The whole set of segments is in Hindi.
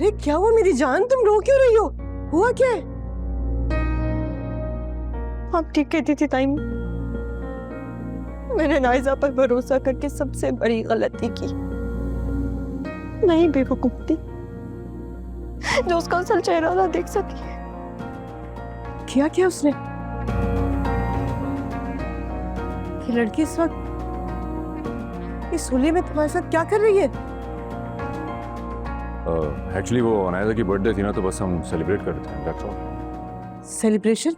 अरे क्या हुआ मेरी जान, तुम रो क्यों रही हो? हुआ क्या है? आप ठीक कहती थी ताई। मैंने नाइजा पर भरोसा करके सबसे बड़ी गलती की। नहीं बेवकूफ थी जो उसका असल चेहरा ना देख सकी। क्या क्या उसने? ये लड़की इस वक्त इस होली में तुम्हारे साथ क्या कर रही है? एक्चुअली वो अनायजा की बर्थडे थी ना, तो बस हम सेलिब्रेट कर रहे थे, दैट्स ऑल। सेलिब्रेशन?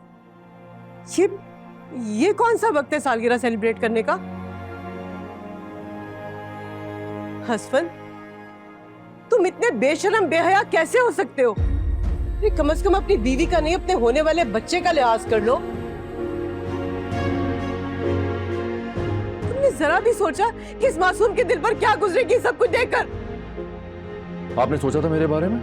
ये कौन सा वक्त है सालगिरह सेलिब्रेट करने का? हसफन, तुम इतने बेशरम बेहया कैसे हो सकते हो? कम से कम अपनी बीवी का नहीं, अपने होने वाले बच्चे का लिहाज कर लो। तुमने जरा भी सोचा कि इस मासूम के दिल पर क्या गुजरेगी सब कुछ देखकर? आपने सोचा था मेरे बारे में?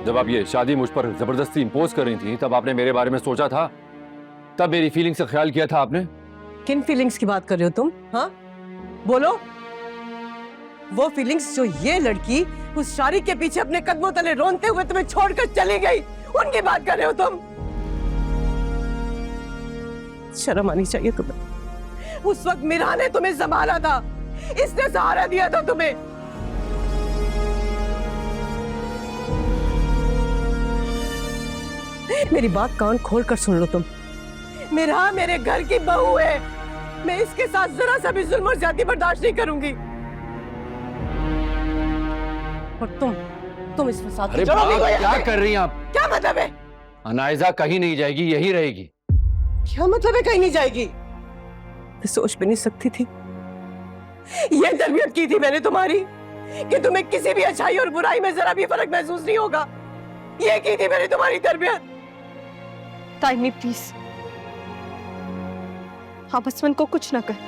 जब आप ये शादी मुझ पर जबरदस्ती इंपोज कर रही थी, तब आपने मेरे बारे में सोचा था? तब मेरी फीलिंग्स का ख्याल किया था आपने? किन फीलिंग्स की बात कर रहे हो तुम? हाँ बोलो। वो फीलिंग्स जो ये लड़की उस शादी के पीछे अपने कदमों तले रोनते हुए तुम्हें छोड़कर चली गई, उनकी बात कर रहे हो तुम? शर्म आनी चाहिए तुम्हें। उस वक्त मीरा ने तुम्हें संभाला था, इसने सहारा दिया था तुम्हें। मेरी बात कान खोल कर सुन लो तुम। मीरा मेरे घर की बहू है, मैं इसके साथ जरा सा भी जुल्म और ज्यादती बर्दाश्त नहीं करूंगी। और तुम इसके साथ अरे क्या कर रही हैं आप? क्या मतलब है? अनायजा कहीं नहीं जाएगी, यही रहेगी। क्या मतलब है कहीं नहीं जाएगी? मैं सोच भी नहीं सकती थी, ये तरबियत की थी मैंने तुम्हारी कि तुम्हें किसी भी अच्छाई और बुराई में जरा भी फर्क महसूस नहीं होगा। ये की थी मैंने तुम्हारी तरबियत। ताइमी प्लीज, आप हसवन को कुछ ना करें।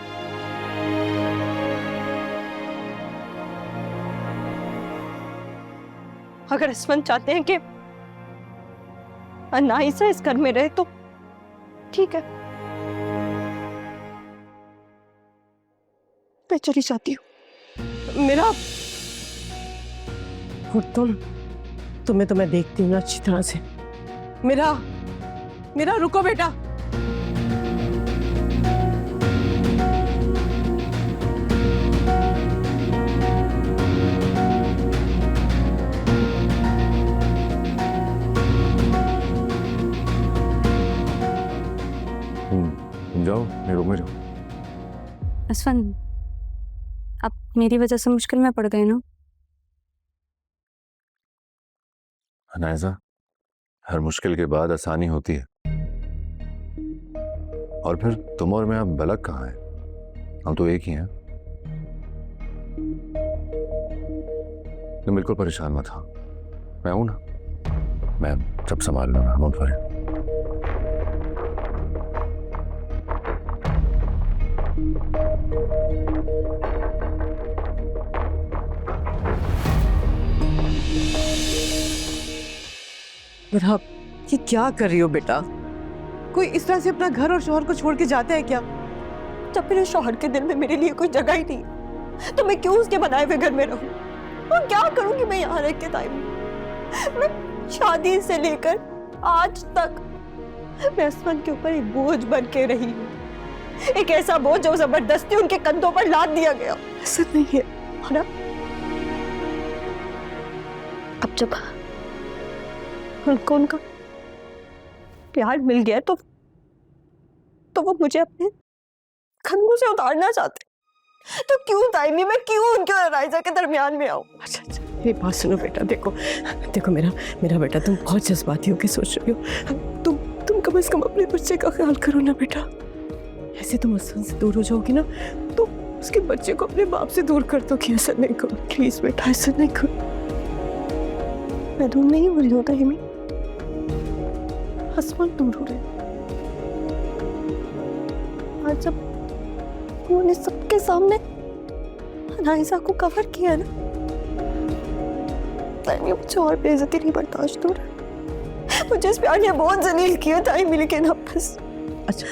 अगर हसवन चाहते हैं कि अनाइसा इस घर में रहे तो ठीक है, मैं चली जाती हूँ। मेरा और तुम्हें तो मैं देखती हूँ ना अच्छी तरह से। मेरा रुको बेटा। जाओ मेरे रूम में जाओ। हसवन, आप मेरी वजह से मुश्किल में पड़ गए ना? अनायजा, हर मुश्किल के बाद आसानी होती है। और फिर तुम और मैं अब अलग कहाँ हैं? हम तो एक ही हैं। तुम बिल्कुल परेशान मत हो, मैं हूं ना, मैं सब संभाल लूंगा। Don't worry. मेरा ये क्या कर रही हो बेटा? कोई इस तरह से अपना घर और शौहर को छोड़ के जाता है क्या? जब मेरे शौहर के दिल में मेरे लिए कोई जगह ही नहीं, तो मैं क्यों उसके बनाए हुए घर में रहूं? और क्या करूंगी मैं यहाँ रह के? टाइम मैं शादी से लेकर आज तक मैं हसवन के ऊपर एक बोझ बन के रही हूँ, एक ऐसा बोझ जो जबरदस्ती उनके कंधों पर लाद दिया गया। ऐसा नहीं है ना? अब जब उनको उनका प्यार मिल गया तो वो मुझे अपने कंधों से उतारना चाहते, तो क्यों ताइमी, मैं क्यों उनके और अनायजा के दरमियान में आऊं? अच्छा मेरी बात सुनो बेटा। देखो मेरा बेटा, तुम बहुत जज्बाती होकर सोच रही हो। तुम कम से कम अपने बच्चे का ख्याल करो ना बेटा। ऐसे तुम हसवन से दूर हो जाओगी ना तो उसके बच्चे को अपने बाप से दूर कर दो। कि ऐसा नहीं करो प्लीज बेटा, ऐसा नहीं करो। मैं दूर नहीं हो रही हूँ ताइमी, हसवन दूर हो रहे। आज जब उन्होंने सबके सामने अनायजा को कवर किया ना, ताइमी मुझे और बेइज्जती नहीं बर्दाश्त हो रहा। मुझे इस प्यार ने बहुत जलील किया ताइमी, लेकिन अब बस। अच्छा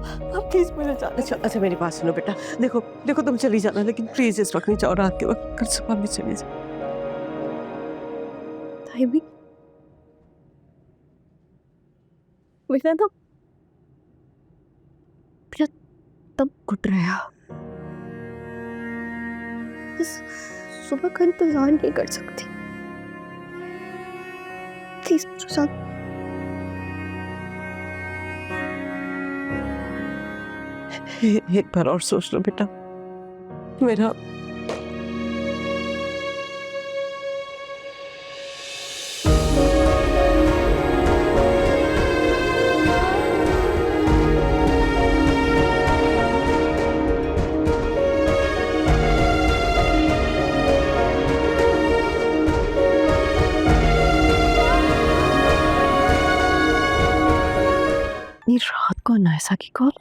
आप प्लीज मुझे जाने अच्छा अच्छा मेरी बात सुनो बेटा, देखो देखो तुम चली जाना, लेकिन प्लीज इस वक्त नहीं जाओ, रात के वक्त कल सुबह में चली जाओ। ताइमी, बेटा ना मेरा तब घुट रहा, बस सुबह का इंतजार नहीं कर सकती। प्लीज मुझे साथ एक बार और सोच लो बेटा, मेरा इतनी रात को नायसा की कॉल।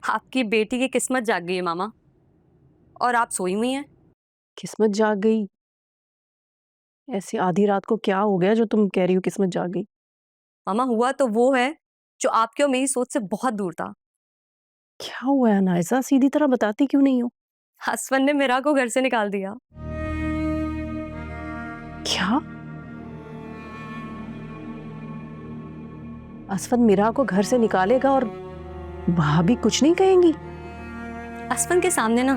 आपकी बेटी की किस्मत जाग गई है मामा, और आप सोई हुई हैं। किस्मत जाग गई? ऐसी आधी रात को क्या हो गया जो तुम कह रही हो किस्मत जाग गई? मामा हुआ तो वो है जो आपके और मेरी सोच से बहुत दूर था। क्या हुआ है नायसा, सीधी तरह बताती क्यों नहीं हो? हसवन ने मीरा को घर से निकाल दिया। क्या? असफन मीरा को घर से निकालेगा और भाभी कुछ नहीं कहेंगी? असफन के सामने ना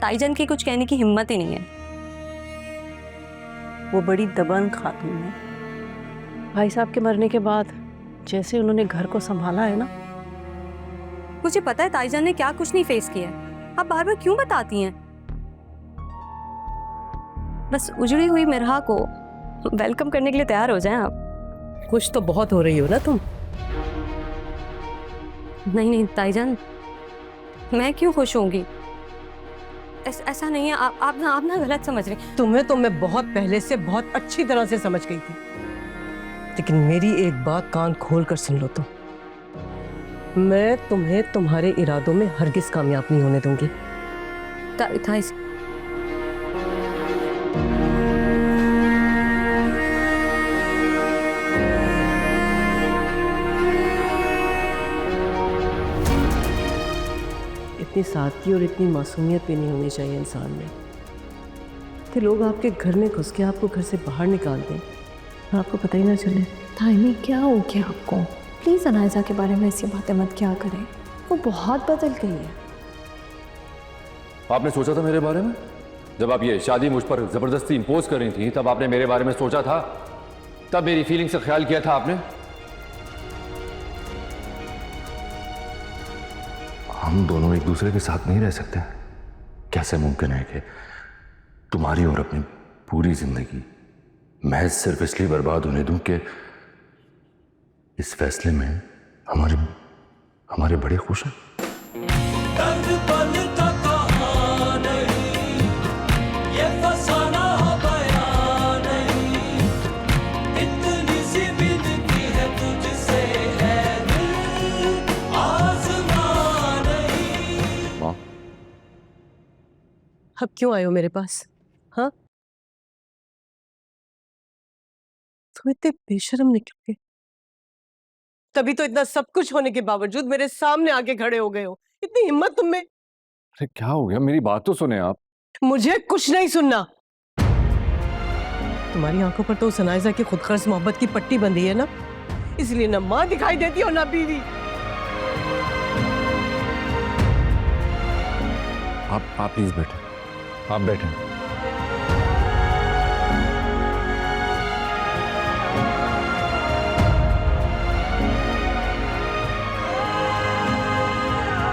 ताईजान की कुछ कहने की हिम्मत ही नहीं है। वो बड़ी दबंग खातून है। भाई साहब के मरने के बाद जैसे उन्होंने घर को संभाला है ना। मुझे पता है ताईजान ने क्या कुछ नहीं फेस किया है, आप बार बार क्यों बताती हैं? बस उजड़ी हुई मिरहा को वेलकम करने के लिए तैयार हो जाएं आप। खुश तो बहुत हो रही हो ना तुम। नहीं नहीं ताईजान, मैं क्यों खुश होंगी? ऐसा नहीं है, आप ना गलत समझ रही। तुम्हें तो मैं बहुत पहले से बहुत अच्छी तरह से समझ गई थी, लेकिन मेरी एक बात कान खोल कर सुन लो तुम। मैं तुम्हें तुम्हारे इरादों में हरगिज कामयाब नहीं होने दूंगी। इतनी सादगी और इतनी मासूमियत भी नहीं होनी चाहिए इंसान में कि लोग आपके घर में घुस के आपको घर से बाहर निकाल दें और आपको पता ही ना चले। ताइमी, क्या हो गया आपको? प्लीज अनायजा के बारे में ऐसी बातें मत क्या करें, वो बहुत बदल गई है। आपने सोचा था मेरे बारे में? जब आप ये शादी मुझ पर जबरदस्ती इंपोज कर रही थी, तब आपने मेरे बारे में सोचा था? तब मेरी फीलिंग से ख्याल किया था आपने? हम दोनों एक दूसरे के साथ नहीं रह सकते? कैसे मुमकिन है कि तुम्हारी और अपनी पूरी जिंदगी महज सिर्फ इसलिए बर्बाद होने दूं कि इस फैसले में हमारे बड़े खुश हैं? अब क्यों आए हो मेरे पास? हाँ, तुम इतने बेशर्म निकल गए। तभी तो इतना सब कुछ होने के बावजूद मेरे सामने आके खड़े हो गए हो। इतनी हिम्मत तुम में। अरे क्या हो गया? मेरी बात तो सुने आप। मुझे कुछ नहीं सुनना। तुम्हारी आंखों पर तो सनाइजा की खुदगर्ज मोहब्बत की पट्टी बंधी है ना, इसलिए ना माँ दिखाई देती और ना बीवी। आप प्लीज बैठे, आप बैठे।